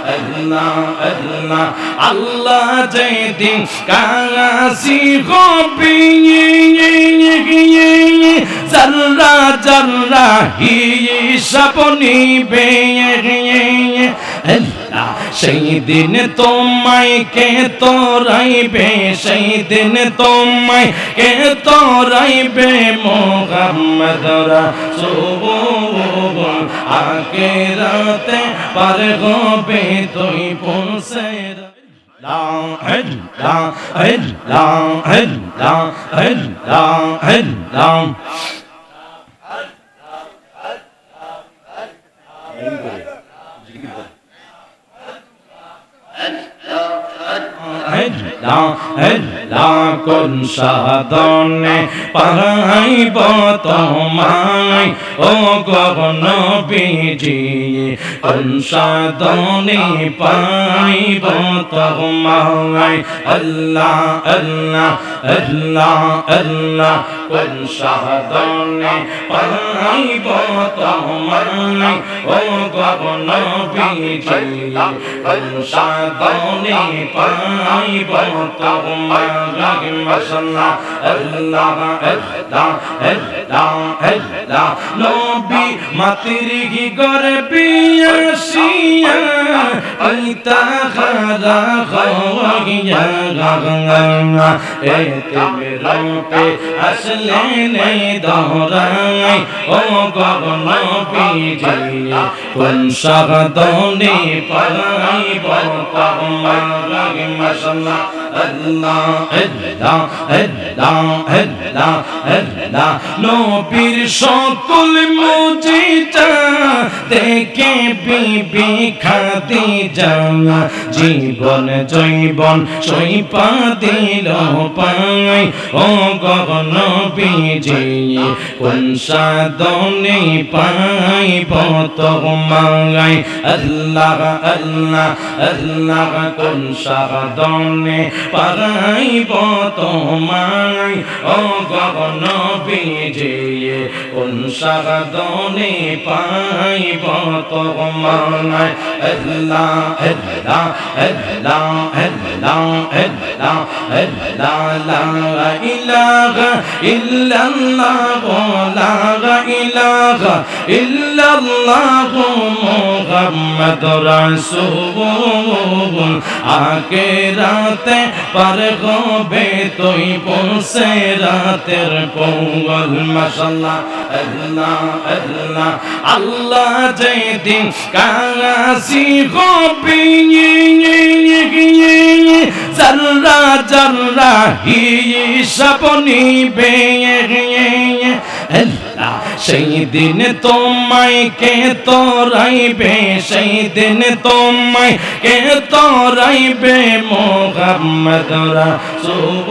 আল্লাহ আল্লাহ আল্লাহ যেদিন কাশি হবে জাররা জাররা হিসাব নিবে আল্লাহ সেই দিন তোমায় কে তোরাইবে সেই দিন তোমায় কে তোরাইবে মুহাম্মদ রাসূল আখিরাতে পার হবে তুই পৌঁছে লা ইলাহা ইল্লাল্লাহ ইলাহা ইল্লাল্লাহ কোন সাধনে পাইব তোমায় ও নবীজি কোন সাধনে পাইব তোমায় আল্লাহ আল্লাহ আল্লাহ আল্লাহ কোন সাধনে পাইব তোমায় ও নবীজি কোন সাধনে পাইব তোমায় মাশাআল্লাহ আল্লাহ আল্লাহ আল্লাহ আল্লাহ নবী মাতৃ গর্ভে আসিয়া পিতা খারা খাওয়াইয়া এতে রূপে আসলেন ধরাই ও নবীজি কোন সাধনে পাইব তোমায় মাশাআল্লাহ আল্লাহ আল্লাহ আল্লাহ আল্লাহ আল্লাহ নবীর সকল মুজিজা দেখে বিবি খাদিজা জীবন জৈবন সইপা দিল পাই ও নবীজি কোন সাধনে পাইব তোমায় আল্লাহ আল্লাহ আল্লাহ কোন সাধনে পাইব তোমায় ও নবীজি কোন সাধনে পাইব তোমায় আল্লাহ আল্লাহ আল্লাহ আল্লাহ আল্লাহ আল্লাহ লা ইলাহা ইল্লাল্লাহ লা ইলাহা ইল্লাল্লাহ মুহাম্মাদুর রাসূল আখিরাতে পার হবে তুই পৌঁছে রাতের পঙ্গল মাশাআল্লাহ আল্লাহ আল্লাহ আল্লাহ যেদিন কাশি হবে জাররা জাররা হিসাব নিবে আল্লাহ সেই দিন তোমায় কে তোরাইবে সেই দিন তোমায় কে তোরাইবে মুহাম্মদ রাসূল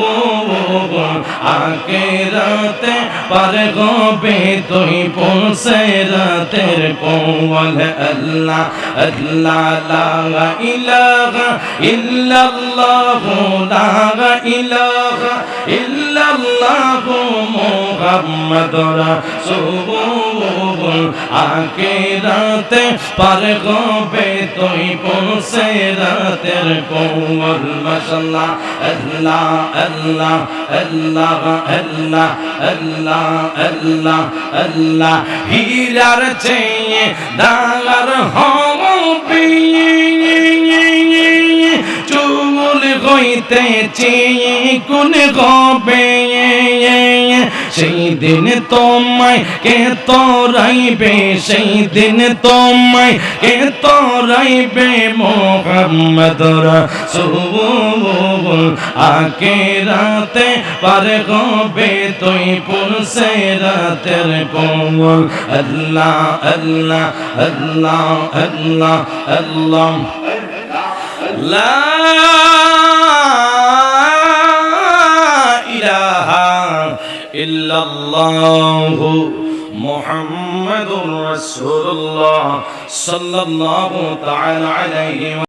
আখিরাতে পার হবে তুই পৌঁছে রাতের পঙ্গল আল্লাহ আল্লাহ লা ইলাহা ইল্লাল্লাহ লা ইলাহা ইল্লাল্লাহ মুহাম্মাদুর রাসূল আখিরাতে পার হবে তুই পৌঁছে রাতের পঙ্গল মাশাআল্লাহ আল্লাহ আল্লাহ আল্লাহ আল্লাহ আল্লাহ আল্লাহ আল্লাহ হীরার চেয়ে দাগার হবে চুল হইতে চেয়ে কোন হবে সেই দিন তোমায় কে তোরাইবে সেই দিন তোমায় কে তোরাইবে মুহাম্মদ রাসূল আখিরাতে পার হবে তুই পৌঁছে রাতের পঙ্গল আল্লাহ আল্লাহ আল্লাহ আল্লাহ আল্লাহ লা ইলাহা ইল্লাল্লাহ মুহাম্মাদুর রাসূলুল্লাহ সাল্লাল্লাহু তাআলা আলাইহি